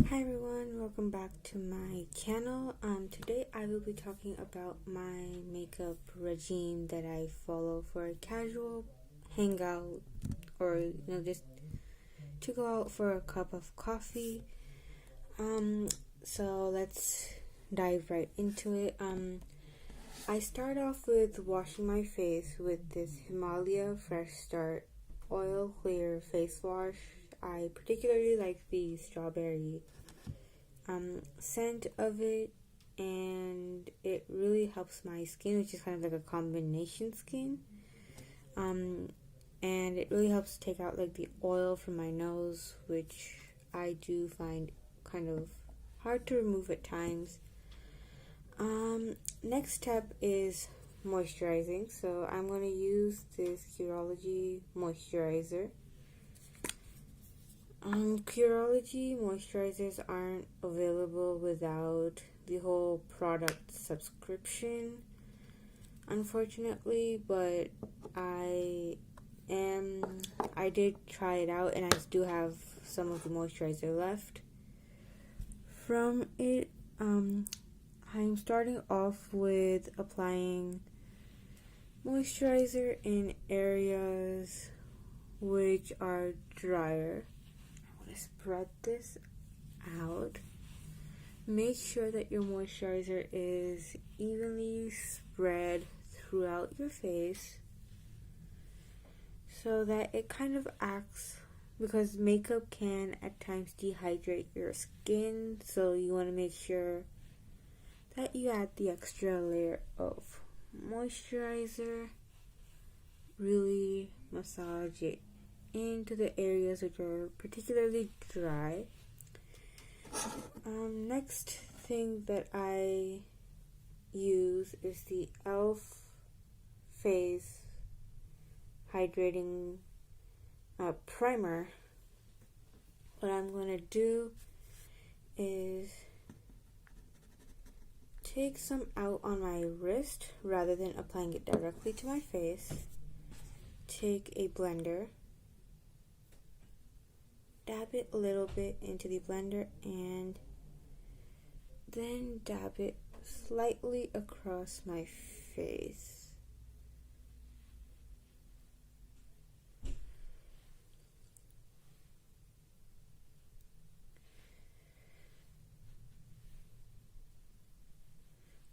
Hi everyone, welcome back to my channel. Today I will be talking about my makeup regime that I follow for a casual hangout or just to go out for a cup of coffee. So let's dive right into it. I start off with washing my face with this Himalaya Fresh Start Oil Clear Face Wash. I particularly like the strawberry scent of it, and it really helps my skin, which is kind of like a combination skin. And it really helps take out like the oil from my nose, which I do find kind of hard to remove at times. Next step is moisturizing. So I'm going to use this Curology moisturizer. Curology moisturizers aren't available without the whole product subscription, unfortunately, but I did try it out and I do have some of the moisturizer left from it. I'm starting off with applying moisturizer in areas which are drier. Spread this out. Make sure that your moisturizer is evenly spread throughout your face so that it kind of acts, because makeup can at times dehydrate your skin, so you want to make sure that you add the extra layer of moisturizer. Really massage it into the areas which are particularly dry. Next thing that I use is the e.l.f. Face Hydrating Primer. What I'm going to do is take some out on my wrist rather than applying it directly to my face. Take a blender, dab it a little bit into the blender, and then dab it slightly across my face.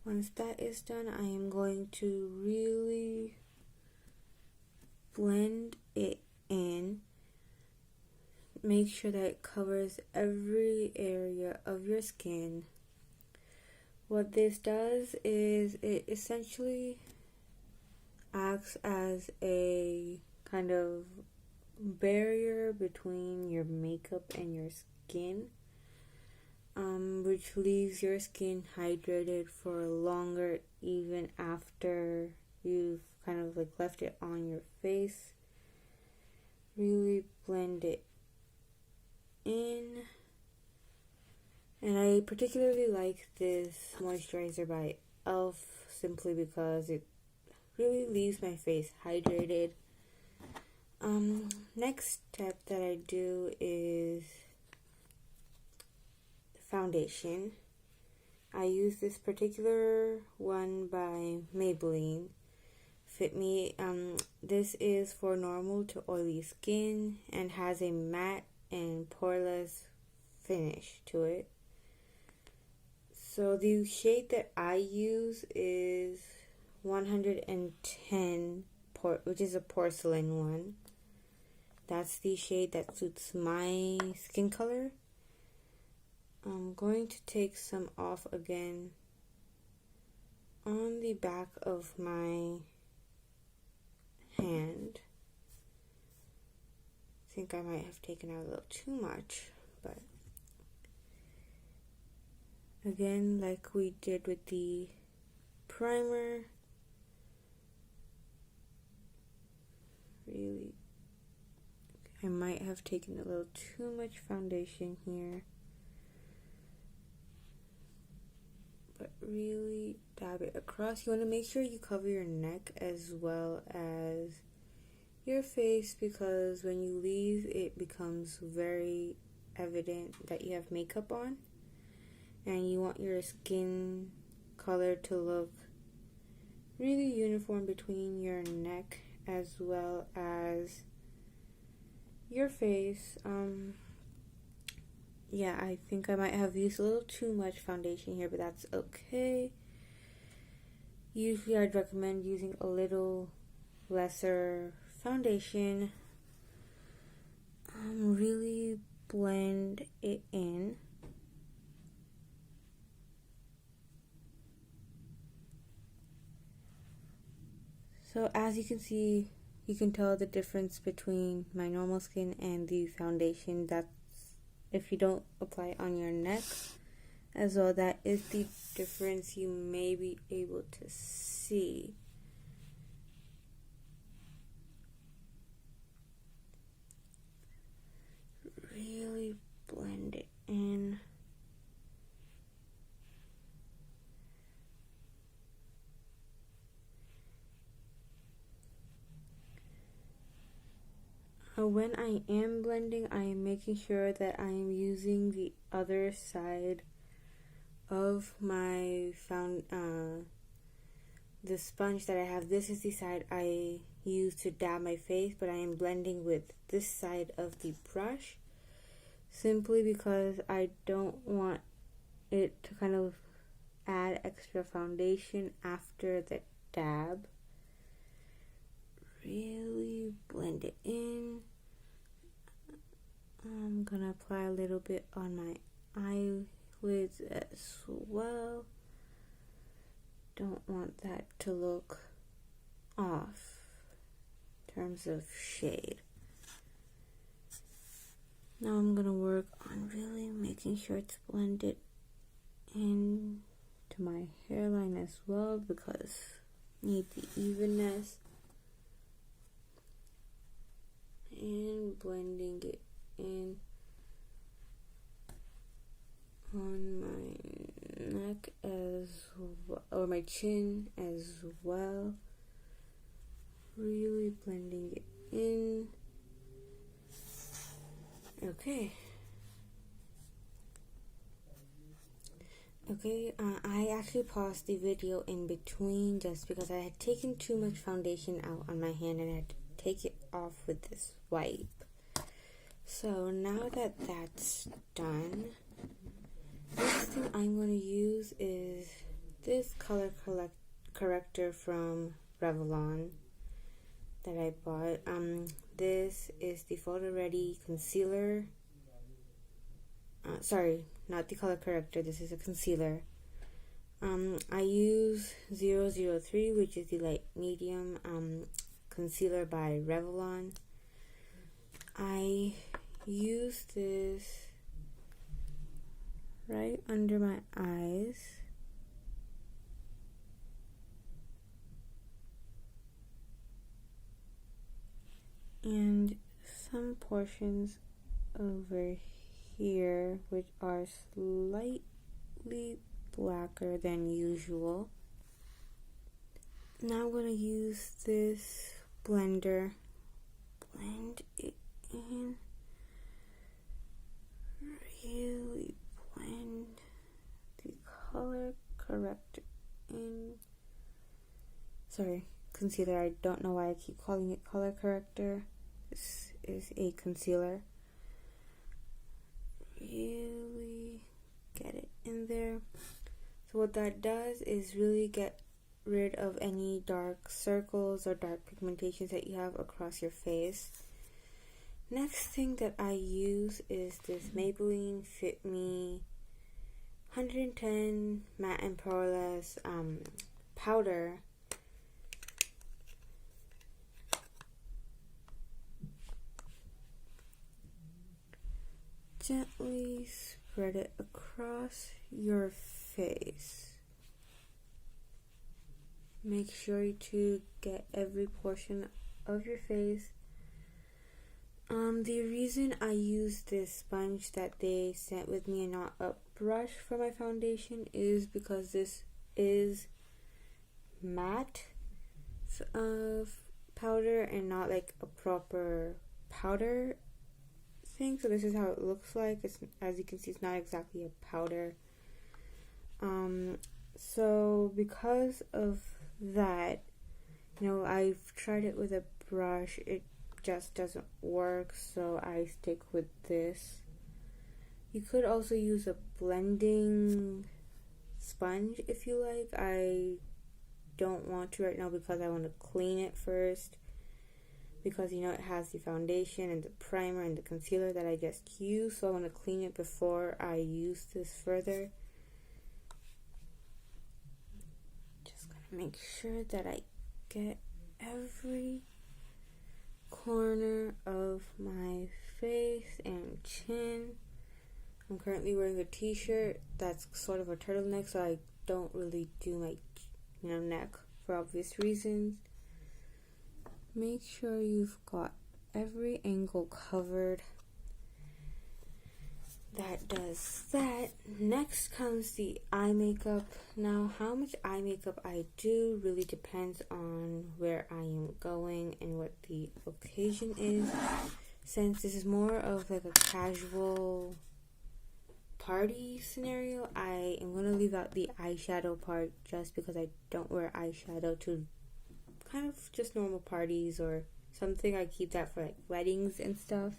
Once that is done, I am going to really blend it in. Make sure that it covers every area of your skin. What this does is it essentially acts as a kind of barrier between your makeup and your skin, which leaves your skin hydrated for longer even after you've kind of like left it on your face. Really blend it in. And I particularly like this moisturizer by e.l.f. simply because it really leaves my face hydrated. Next step that I do is foundation. I use this particular one by Maybelline Fit Me. This is for normal to oily skin and has a matte and poreless finish to it. So the shade that I use is 110, which is a porcelain one. That's the shade that suits my skin color. I'm going to take some off again on the back of my hand. I think I might have taken out a little too much, but again, like we did with the primer, really, I might have taken a little too much foundation here, but really dab it across. You want to make sure you cover your neck as well as your face, because when you leave, it becomes very evident that you have makeup on, and you want your skin color to look really uniform between your neck as well as your face. Yeah, I think I might have used a little too much foundation here, but that's okay. Usually I'd recommend using a little lesser foundation. Really blend it in. So as you can see, you can tell the difference between my normal skin and the foundation. That's if you don't apply it on your neck as well, that is the difference you may be able to see. Really blend it in. When I am blending, I am making sure that I am using the other side of my the sponge that I have. This is the side I use to dab my face, but I am blending with this side of the brush simply because I don't want it to kind of add extra foundation after the dab. Really blend it in. I'm gonna apply a little bit on my eyelids as well. Don't want that to look off in terms of shade. Now I'm gonna work on really making sure it's blended into my hairline as well, because I need the evenness. And blending it in on my neck as well, or my chin as well. Really blending it in. Okay. I actually paused the video in between just because I had taken too much foundation out on my hand and I had to take it off with this wipe. So now that that's done, next thing I'm going to use is this color corrector from Revlon that I bought. This is the Photo Ready concealer. Sorry, not the color corrector. This is a concealer. I use 003, which is the light medium concealer by Revlon. I use this right under my eyes. And some portions over here, which are slightly blacker than usual. Now I'm going to use this blender, blend it in, really blend the color corrector in. Sorry, concealer. I don't know why I keep calling it color corrector. This is a concealer. Really get it in there. So what that does is really get rid of any dark circles or dark pigmentations that you have across your face. Next thing that I use is this Maybelline Fit Me 110 Matte and Poreless powder. Gently spread it across your face. Make sure to get every portion of your face. The reason I use this sponge that they sent with me and not a brush for my foundation is because this is matte powder and not like a proper powder. thing. So this is how it looks like. It's, as you can see, it's not exactly a powder. So because of that, I've tried it with a brush. It just doesn't work, so I stick with this. You could also use a blending sponge if you like. I don't want to right now because I want to clean it first, because it has the foundation and the primer and the concealer that I just used, so I want to clean it before I use this further. Just gonna make sure that I get every corner of my face and chin. I'm currently wearing a t-shirt that's sort of a turtleneck, so I don't really do my neck for obvious reasons. Make sure you've got every angle covered. That does that. Next comes the eye makeup. Now, how much eye makeup I do really depends on where I am going and what the occasion is. Since this is more of like a casual party scenario, I am going to leave out the eyeshadow part just because I don't wear eyeshadow to kind of just normal parties or something. I keep that for like weddings and stuff.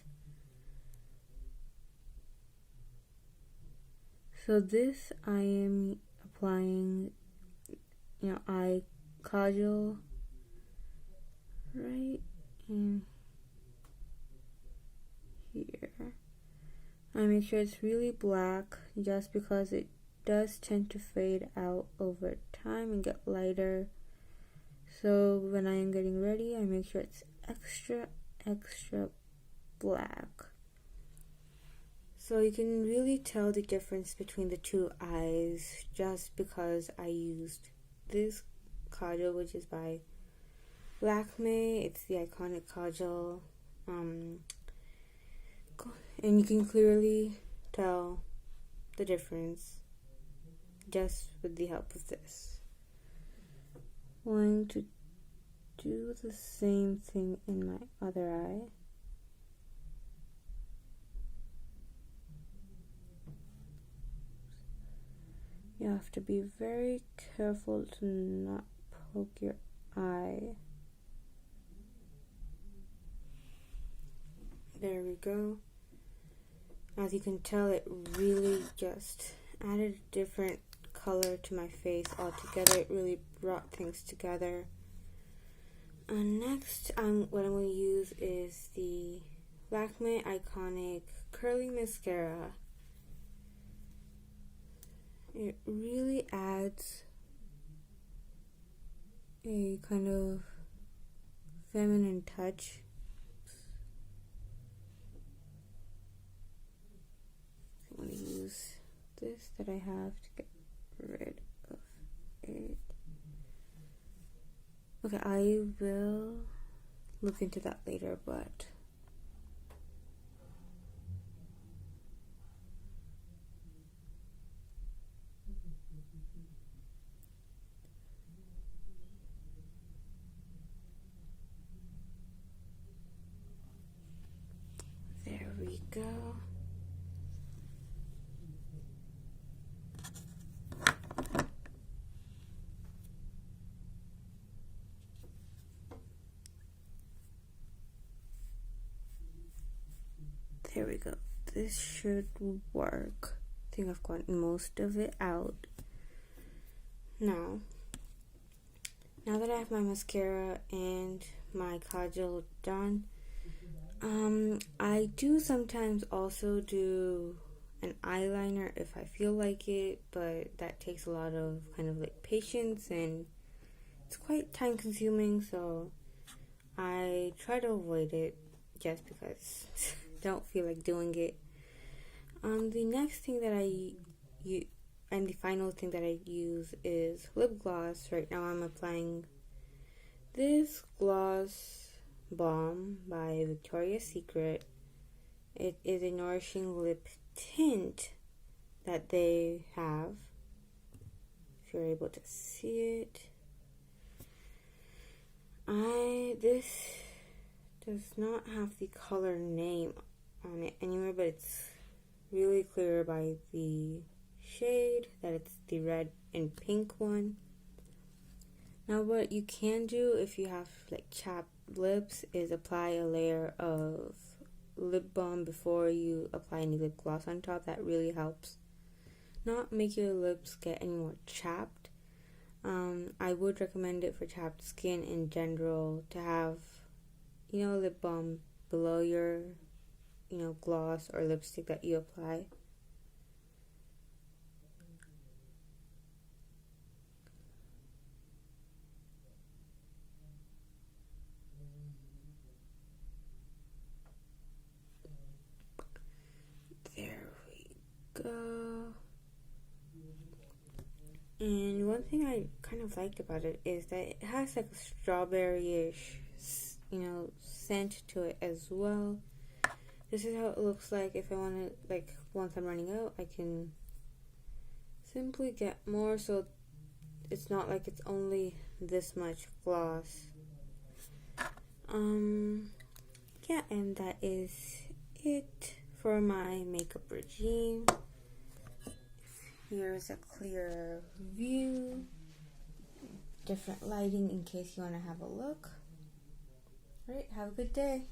So this I am applying, eye kajal right in here. I make sure it's really black just because it does tend to fade out over time and get lighter. So when I am getting ready, I make sure it's extra black. So you can really tell the difference between the two eyes just because I used this kajal, which is by Lakme. It's the iconic kajal. And you can clearly tell the difference just with the help of this. Going to do the same thing in my other eye. You have to be very careful to not poke your eye. There we go. As you can tell, it really just added a different color to my face altogether. It really brought things together. Next, what I'm going to use is the Lakme Iconic Curling Mascara. It really adds a kind of feminine touch. I'm going to use this that I have to get rid of it. Okay, I will look into that later, but there we go. There we go. This should work. I think I've gotten most of it out. Now that I have my mascara and my kajal done, I do sometimes also do an eyeliner if I feel like it, but that takes a lot of kind of like patience and it's quite time consuming, so I try to avoid it just because I don't feel like doing it. The next thing that and the final thing that I use is lip gloss. Right now I'm applying this gloss balm by Victoria's Secret. It is a nourishing lip tint that they have, if you're able to see it. This does not have the color name on it anywhere, but it's really clear by the shade that it's the red and pink one. Now what you can do if you have like chapped lips is apply a layer of lip balm before you apply any lip gloss on top. That really helps not make your lips get any more chapped. I would recommend it for chapped skin in general to have, lip balm below your, gloss or lipstick that you apply. There we go. And one thing I kind of liked about it is that it has like a strawberry-ish, scent to it as well. This is how it looks like. If I want to, once I'm running out, I can simply get more, so it's not like it's only this much gloss. Yeah, and that is it for my makeup regime. Here's a clearer view, different lighting in case you want to have a look. Alright, have a good day.